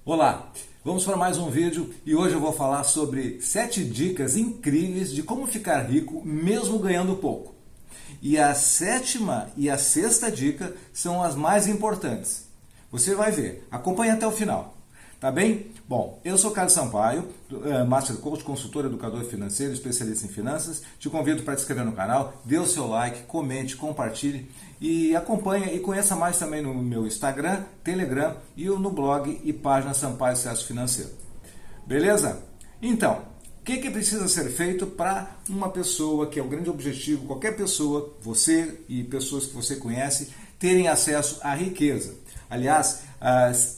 Olá, vamos para mais um vídeo e hoje eu vou falar sobre 7 dicas incríveis de como ficar rico mesmo ganhando pouco. E a sétima e a sexta dica são as mais importantes. Você vai ver, acompanhe até o final. Tá bem? Bom, eu sou Carlos Sampaio, Master Coach, consultor, educador financeiro, especialista em finanças. Te convido para te inscrever no canal, dê o seu like, comente, compartilhe e acompanhe e conheça mais também no meu Instagram, Telegram e no blog e página Sampaio Sucesso Financeiro. Beleza? Então, o que precisa ser feito para uma pessoa, que é o grande objetivo, qualquer pessoa, você e pessoas que você conhece, terem acesso à riqueza? Aliás,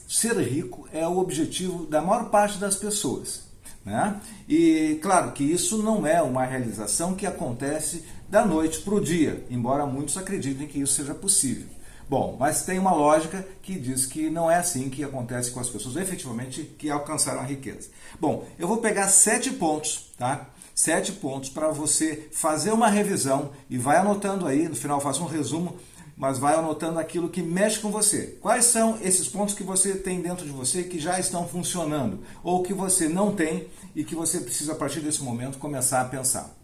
ser rico é o objetivo da maior parte das pessoas, né? E claro que isso não é uma realização que acontece da noite para o dia, embora muitos acreditem que isso seja possível. Bom, mas tem uma lógica que diz que não é assim que acontece com as pessoas efetivamente que alcançaram a riqueza. Bom, eu vou pegar 7 pontos, tá? 7 pontos para você fazer uma revisão e vai anotando aí, no final eu faço um resumo, mas vai anotando aquilo que mexe com você. Quais são esses pontos que você tem dentro de você que já estão funcionando ou que você não tem e que você precisa a partir desse momento começar a pensar?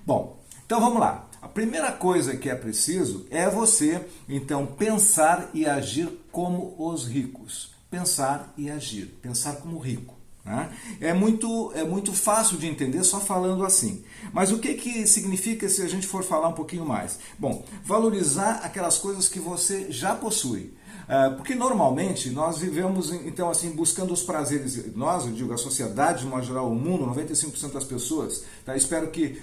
Bom, então vamos lá. A primeira coisa que é preciso é você, então, pensar e agir como os ricos. Pensar e agir. Pensar como rico. Né? É muito fácil de entender só falando assim. Mas o que significa se a gente for falar um pouquinho mais? Bom, valorizar aquelas coisas que você já possui. Porque normalmente nós vivemos, então, assim, buscando os prazeres, nós, eu digo, a sociedade, de uma geral, o mundo, 95% das pessoas, tá? Espero que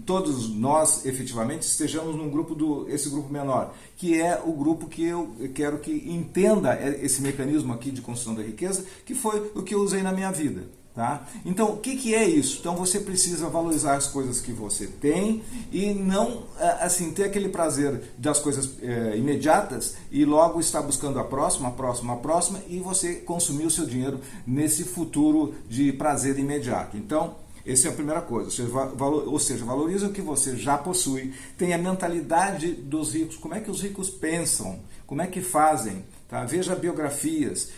todos nós, efetivamente, estejamos num grupo, esse grupo menor, que é o grupo que eu quero que entenda esse mecanismo aqui de construção da riqueza, que foi o que eu usei na minha vida. Tá? Então, o que é isso? Então, você precisa valorizar as coisas que você tem e não assim ter aquele prazer das coisas imediatas e logo estar buscando a próxima e você consumir o seu dinheiro nesse futuro de prazer imediato. Então, essa é a primeira coisa, ou seja, valoriza o que você já possui, tenha a mentalidade dos ricos, como é que os ricos pensam, como é que fazem, tá? Veja biografias,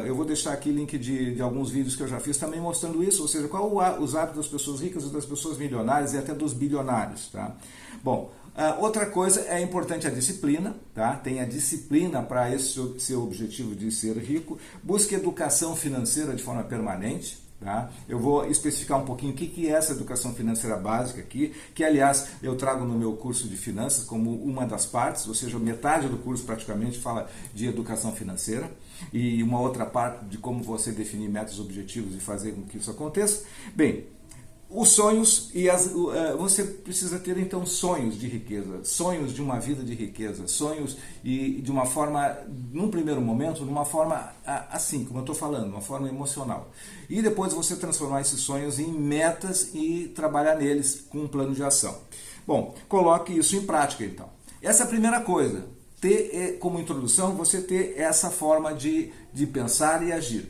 eu vou deixar aqui link de alguns vídeos que eu já fiz também mostrando isso, ou seja, qual os hábitos das pessoas ricas e das pessoas milionárias e até dos bilionários. Tá? Bom, outra coisa é importante a disciplina, tá? Tenha disciplina para esse seu objetivo de ser rico, busque educação financeira de forma permanente. Tá? Eu vou especificar um pouquinho o que é essa educação financeira básica aqui, que aliás eu trago no meu curso de finanças como uma das partes, ou seja, metade do curso praticamente fala de educação financeira e uma outra parte de como você definir metas, objetivos e fazer com que isso aconteça. Bem, os sonhos você precisa ter então sonhos de riqueza, sonhos de uma vida de riqueza, sonhos e de uma forma, num primeiro momento, numa forma assim, como eu estou falando, uma forma emocional. E depois você transformar esses sonhos em metas e trabalhar neles com um plano de ação. Bom, coloque isso em prática então. Essa é a primeira coisa. Ter como introdução, você ter essa forma de pensar e agir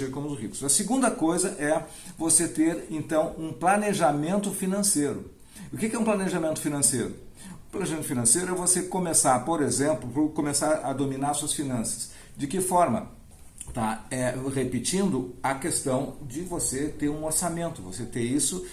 como os ricos. A segunda coisa é você ter, então, um planejamento financeiro. O que é um planejamento financeiro? O planejamento financeiro é você começar, por exemplo, começar a dominar suas finanças. De que forma? Tá, repetindo a questão de você ter um orçamento, você ter isso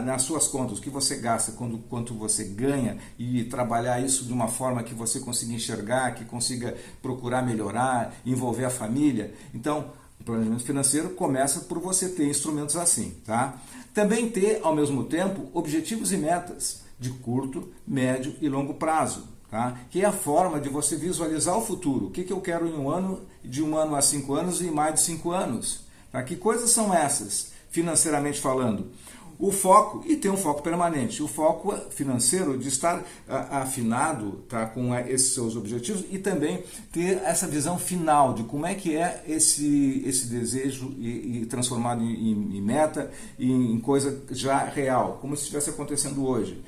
nas suas contas, o que você gasta, quanto você ganha e trabalhar isso de uma forma que você consiga enxergar, que consiga procurar melhorar, envolver a família. Então, o planejamento financeiro começa por você ter instrumentos assim. Tá? Também ter, ao mesmo tempo, objetivos e metas de curto, médio e longo prazo. Tá? Que é a forma de você visualizar o futuro. O que eu quero em um ano, de 1 ano a 5 anos e mais de 5 anos. Tá? Que coisas são essas, financeiramente falando? O foco, e ter um foco permanente, o foco financeiro de estar afinado, tá, com esses seus objetivos e também ter essa visão final de como é que é esse desejo e transformado em meta e em coisa já real, como se estivesse acontecendo hoje.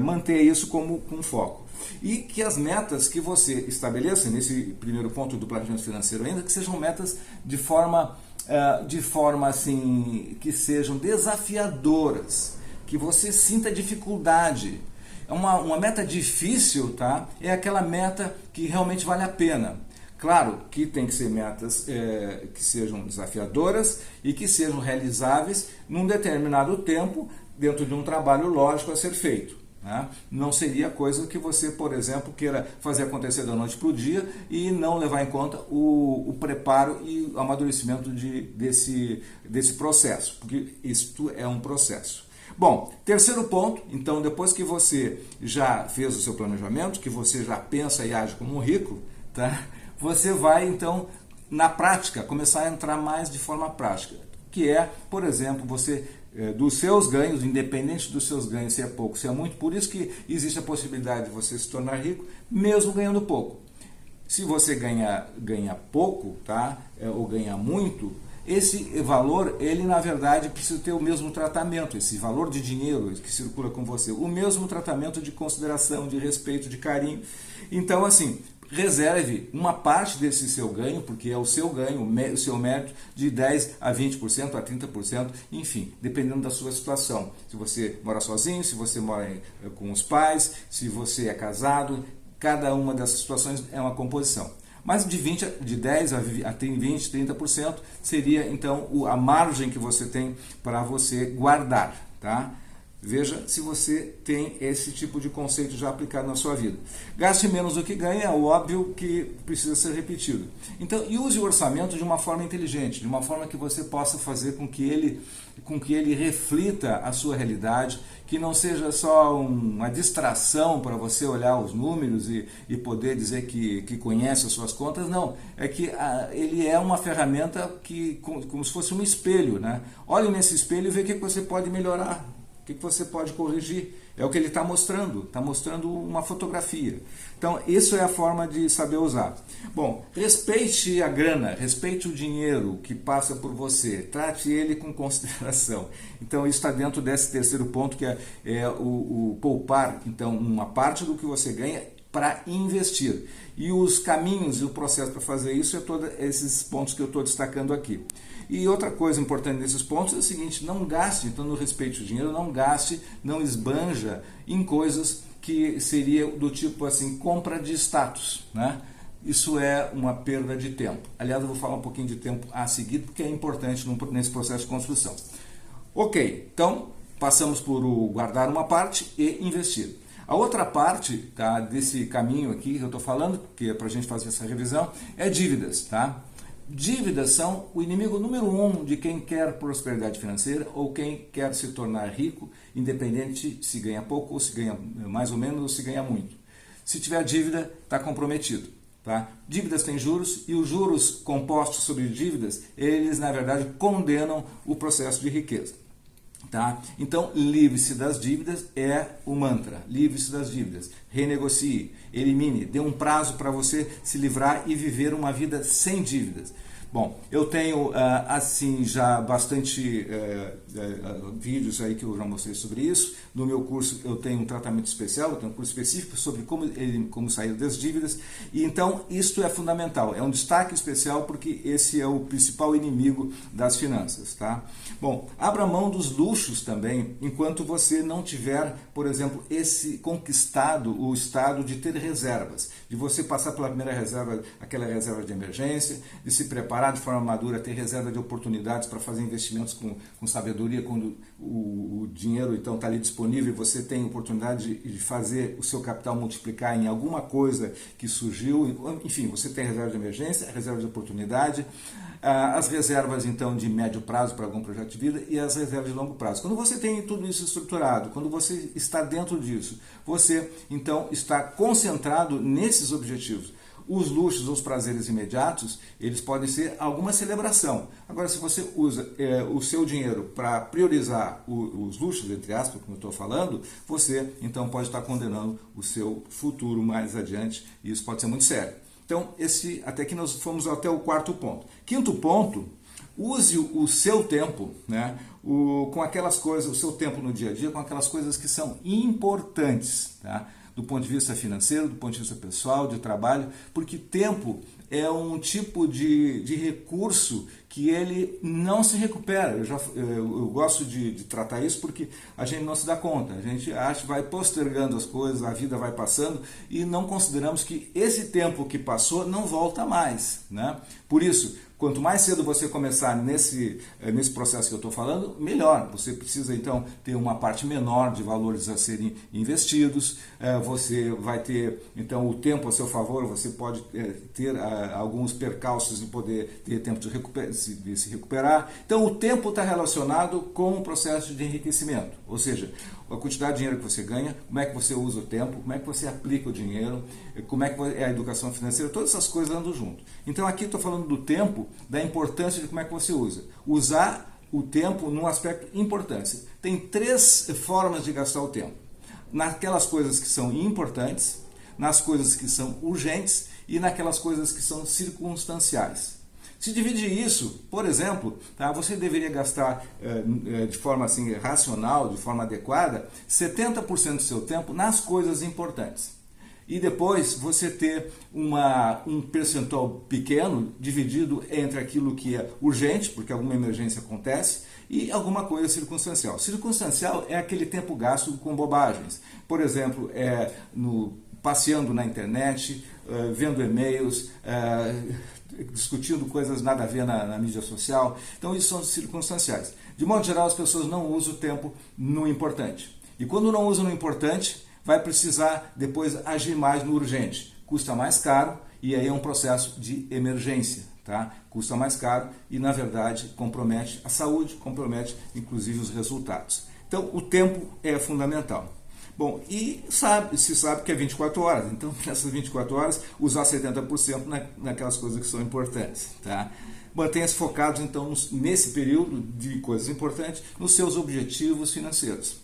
Manter isso como um foco. E que as metas que você estabeleça, nesse primeiro ponto do planejamento financeiro ainda, que sejam metas de forma assim, que sejam desafiadoras, que você sinta dificuldade. Uma meta difícil, tá? É aquela meta que realmente vale a pena. Claro que tem que ser metas que sejam desafiadoras e que sejam realizáveis num determinado tempo, dentro de um trabalho lógico a ser feito. Né? Não seria coisa que você, por exemplo, queira fazer acontecer da noite para o dia e não levar em conta o preparo e o amadurecimento desse processo, porque isto é um processo. Bom, terceiro ponto, então depois que você já fez o seu planejamento, que você já pensa e age como um rico, tá? Você vai então, na prática, começar a entrar mais de forma prática, que é, por exemplo, você dos seus ganhos, independente dos seus ganhos, se é pouco, se é muito, por isso que existe a possibilidade de você se tornar rico, mesmo ganhando pouco. Se você ganha pouco, tá? Ou ganha muito, esse valor, ele na verdade precisa ter o mesmo tratamento, esse valor de dinheiro que circula com você, o mesmo tratamento de consideração, de respeito, de carinho. Então, assim, reserve uma parte desse seu ganho, porque é o seu ganho, o seu mérito, de 10% a 20%, a 30%, enfim, dependendo da sua situação. Se você mora sozinho, se você mora com os pais, se você é casado, cada uma dessas situações é uma composição. Mas de 10% a 20%, 30% seria então a margem que você tem para você guardar, tá? Veja se você tem esse tipo de conceito já aplicado na sua vida. Gaste menos do que ganha, é óbvio que precisa ser repetido. Então, e use o orçamento de uma forma inteligente, de uma forma que você possa fazer com que ele reflita a sua realidade, que não seja só uma distração para você olhar os números e poder dizer que conhece as suas contas. Não, é que ele é uma ferramenta como se fosse um espelho, né? Olhe nesse espelho e veja o que você pode melhorar. O que você pode corrigir? É o que ele está mostrando uma fotografia. Então, isso é a forma de saber usar. Bom, respeite a grana, respeite o dinheiro que passa por você, trate ele com consideração. Então, isso está dentro desse terceiro ponto, que é o poupar, então, uma parte do que você ganha para investir. E os caminhos e o processo para fazer isso é todos esses pontos que eu estou destacando aqui. E outra coisa importante nesses pontos é o seguinte: não gaste, então no respeito ao dinheiro, não gaste, não esbanja em coisas que seria do tipo assim, compra de status, né? Isso é uma perda de tempo. Aliás, eu vou falar um pouquinho de tempo a seguir, porque é importante nesse processo de construção. Ok, então passamos por guardar uma parte e investir. A outra parte, tá, desse caminho aqui que eu estou falando, que é para a gente fazer essa revisão, é dívidas, tá? Dívidas são o inimigo número 1 de quem quer prosperidade financeira ou quem quer se tornar rico, independente se ganha pouco ou se ganha mais ou menos ou se ganha muito. Se tiver dívida, está comprometido. Tá? Dívidas têm juros e os juros compostos sobre dívidas, eles na verdade condenam o processo de riqueza. Tá? Então, livre-se das dívidas é o mantra. Livre-se das dívidas. Renegocie, elimine, dê um prazo para você se livrar e viver uma vida sem dívidas. Bom, eu tenho assim já bastante vídeos aí que eu já mostrei sobre isso. No meu curso eu tenho um tratamento especial, eu tenho um curso específico sobre como sair das dívidas. E então isto é fundamental, é um destaque especial porque esse é o principal inimigo das finanças, tá? Bom, abra mão dos luxos também, enquanto você não tiver, por exemplo, conquistado o estado de ter reservas, de você passar pela primeira reserva, aquela reserva de emergência, de se preparar de forma madura, ter reserva de oportunidades para fazer investimentos com sabedoria, quando o dinheiro então está ali disponível e você tem oportunidade de fazer o seu capital multiplicar em alguma coisa que surgiu. Enfim, você tem reserva de emergência, reserva de oportunidade, as reservas então de médio prazo para algum projeto de vida e as reservas de longo prazo. Quando você tem tudo isso estruturado, quando você está dentro disso, você então está concentrado nesses objetivos. Os luxos, os prazeres imediatos, eles podem ser alguma celebração. Agora, se você usa o seu dinheiro para priorizar os luxos, entre aspas, como eu estou falando, você então pode estar condenando o seu futuro mais adiante, e isso pode ser muito sério. Então, até aqui nós fomos até o quarto ponto. Quinto ponto, use o seu tempo, né, com aquelas coisas, o seu tempo no dia a dia, com aquelas coisas que são importantes, tá? Do ponto de vista financeiro, do ponto de vista pessoal, de trabalho, porque tempo é um tipo de recurso que ele não se recupera. Eu gosto de tratar isso porque a gente não se dá conta. A gente acha, vai postergando as coisas, a vida vai passando e não consideramos que esse tempo que passou não volta mais, né? Por isso, quanto mais cedo você começar nesse processo que eu estou falando, melhor. Você precisa, então, ter uma parte menor de valores a serem investidos, você vai ter, então, o tempo a seu favor, você pode ter alguns percalços de poder ter tempo de se recuperar. Então, o tempo está relacionado com o processo de enriquecimento, ou seja, a quantidade de dinheiro que você ganha, como é que você usa o tempo, como é que você aplica o dinheiro, como é que é a educação financeira, todas essas coisas andam junto. Então aqui estou falando do tempo, da importância de como é que você usa. Usar o tempo num aspecto importante. Tem 3 formas de gastar o tempo. Naquelas coisas que são importantes, nas coisas que são urgentes e naquelas coisas que são circunstanciais. Se dividir isso, por exemplo, tá, você deveria gastar de forma assim, racional, de forma adequada, 70% do seu tempo nas coisas importantes. E depois você ter um percentual pequeno dividido entre aquilo que é urgente, porque alguma emergência acontece, e alguma coisa circunstancial. Circunstancial é aquele tempo gasto com bobagens. Por exemplo, passeando na internet, vendo e-mails, discutindo coisas nada a ver na mídia social. Então, isso são circunstanciais. De modo geral, as pessoas não usam o tempo no importante. E quando não usam no importante, vai precisar depois agir mais no urgente. Custa mais caro e aí é um processo de emergência. Tá? Custa mais caro e, na verdade, compromete a saúde, compromete, inclusive, os resultados. Então, o tempo é fundamental. Bom, e se sabe que é 24 horas, então nessas 24 horas usar 70% naquelas coisas que são importantes. Tá? Mantenha-se focados então nesse período de coisas importantes nos seus objetivos financeiros.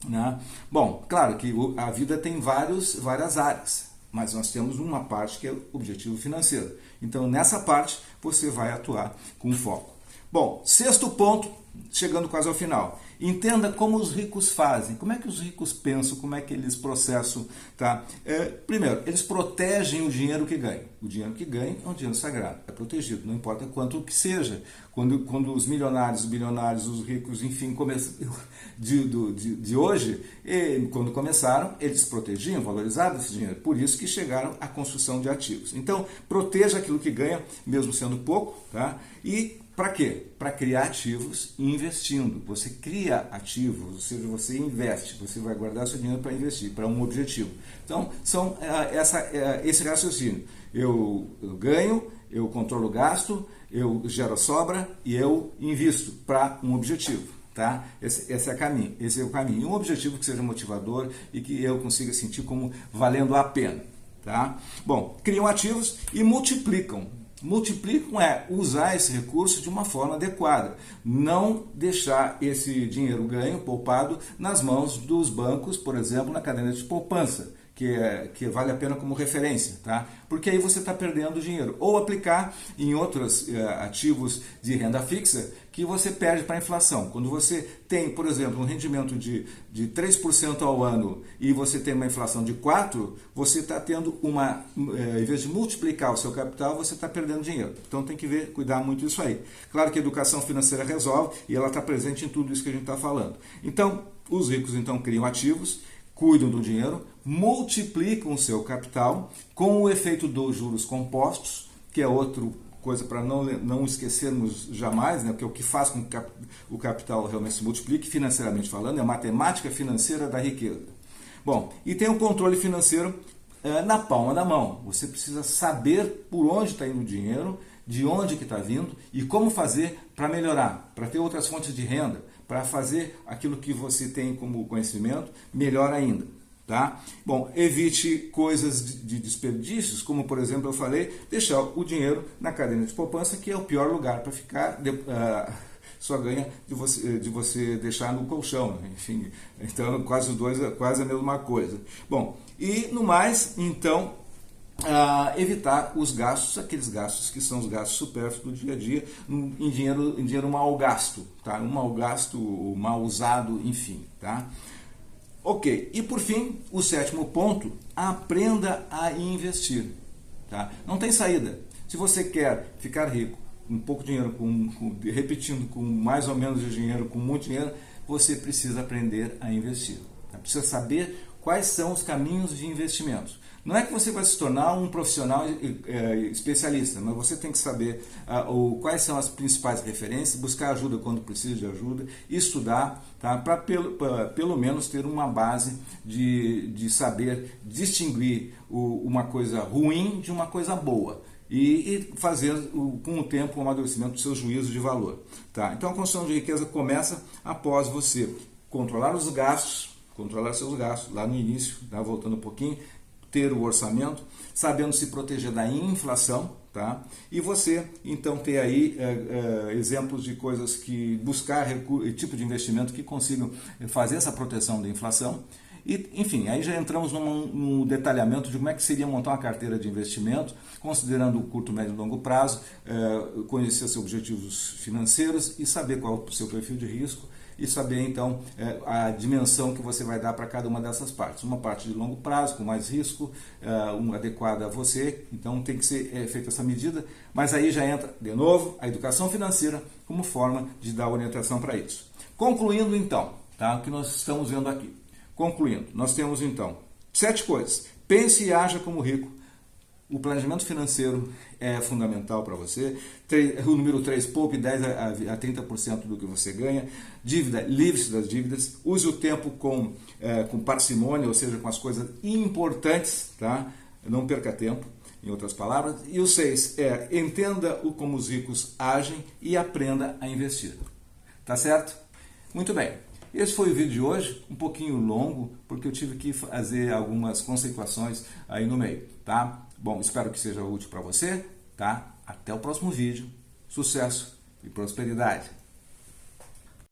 Né? Bom, claro que a vida tem várias áreas, mas nós temos uma parte que é o objetivo financeiro. Então nessa parte você vai atuar com foco. Bom, 6º ponto, chegando quase ao final. Entenda como os ricos fazem, como é que os ricos pensam, como é que eles processam. Tá? Primeiro, eles protegem o dinheiro que ganham. O dinheiro que ganham é um dinheiro sagrado, é protegido, não importa quanto que seja. Quando os milionários, os bilionários, os ricos, enfim, de hoje, quando começaram, eles protegiam, valorizavam esse dinheiro. Por isso que chegaram à construção de ativos. Então, proteja aquilo que ganha, mesmo sendo pouco, tá? E para quê? Para criar ativos investindo. Você cria ativos, ou seja, você investe, você vai guardar seu dinheiro para investir, para um objetivo. Então, são esse raciocínio. Eu ganho, eu controlo o gasto, eu gero sobra e eu invisto para um objetivo. Tá? Esse é o caminho. E um objetivo que seja motivador e que eu consiga sentir como valendo a pena. Tá? Bom, criam ativos e multiplicam. Multiplicam é usar esse recurso de uma forma adequada, não deixar esse dinheiro ganho, poupado, nas mãos dos bancos, por exemplo, na caderneta de poupança, que vale a pena como referência, tá? Porque aí você está perdendo dinheiro. Ou aplicar em outros ativos de renda fixa que você perde para a inflação. Quando você tem, por exemplo, um rendimento de 3% ao ano e você tem uma inflação de 4%, você está tendo em vez de multiplicar o seu capital, você está perdendo dinheiro. Então tem que cuidar muito disso aí. Claro que a educação financeira resolve e ela está presente em tudo isso que a gente está falando. Então, os ricos então criam ativos, cuidam do dinheiro, multiplicam o seu capital com o efeito dos juros compostos, que é outra coisa para não esquecermos jamais, né? Porque o que faz com que o capital realmente se multiplique, financeiramente falando, é a matemática financeira da riqueza. Bom, e tem o controle financeiro na palma da mão. Você precisa saber por onde está indo o dinheiro, de onde que está vindo e como fazer para melhorar, para ter outras fontes de renda, para fazer aquilo que você tem como conhecimento melhor ainda. Tá? Bom, evite coisas de desperdícios, como por exemplo eu falei, deixar o dinheiro na caderneta de poupança, que é o pior lugar para ficar, só ganha de você deixar no colchão, enfim, então quase os dois, quase a mesma coisa. Bom, e no mais, então, evitar os gastos, aqueles gastos que são os gastos supérfluos do dia a dia, em dinheiro mal gasto, tá? Um mal gasto, mal usado, enfim, tá? Ok, e por fim, o 7º ponto, aprenda a investir. Tá? Não tem saída. Se você quer ficar rico, com pouco dinheiro, repetindo, com mais ou menos de dinheiro, com muito dinheiro, você precisa aprender a investir. Precisa saber quais são os caminhos de investimento. Não é que você vai se tornar um profissional especialista, mas você tem que saber quais são as principais referências, buscar ajuda quando precisa de ajuda, estudar, tá? Para pelo menos ter uma base de saber distinguir uma coisa ruim de uma coisa boa. E fazer com o tempo o amadurecimento do seu juízo de valor. Tá? Então a construção de riqueza começa após você controlar os gastos, controlar seus gastos lá no início, tá? Voltando um pouquinho, ter o orçamento, sabendo se proteger da inflação, tá? E você então ter aí exemplos de coisas que buscar tipo de investimento que consigam fazer essa proteção da inflação. E, enfim, aí já entramos num detalhamento de como é que seria montar uma carteira de investimento, considerando o curto, médio e longo prazo, conhecer seus objetivos financeiros e saber qual é o seu perfil de risco e saber, então, a dimensão que você vai dar para cada uma dessas partes. Uma parte de longo prazo, com mais risco, adequada a você, então tem que ser feita essa medida, mas aí já entra, de novo, a educação financeira como forma de dar orientação para isso. Concluindo, então, tá, o que nós estamos vendo aqui. Concluindo, nós temos então 7 coisas. Pense e haja como rico. O planejamento financeiro é fundamental para você. O número 3, poupe 10 a 30% do que você ganha. Dívida, livre-se das dívidas. Use o tempo com parcimônia, ou seja, com as coisas importantes, tá? Não perca tempo, em outras palavras. E o 6 entenda como os ricos agem e aprenda a investir. Tá certo? Muito bem. Esse foi o vídeo de hoje, um pouquinho longo, porque eu tive que fazer algumas conceituações aí no meio, tá? Bom, espero que seja útil para você, tá? Até o próximo vídeo. Sucesso e prosperidade!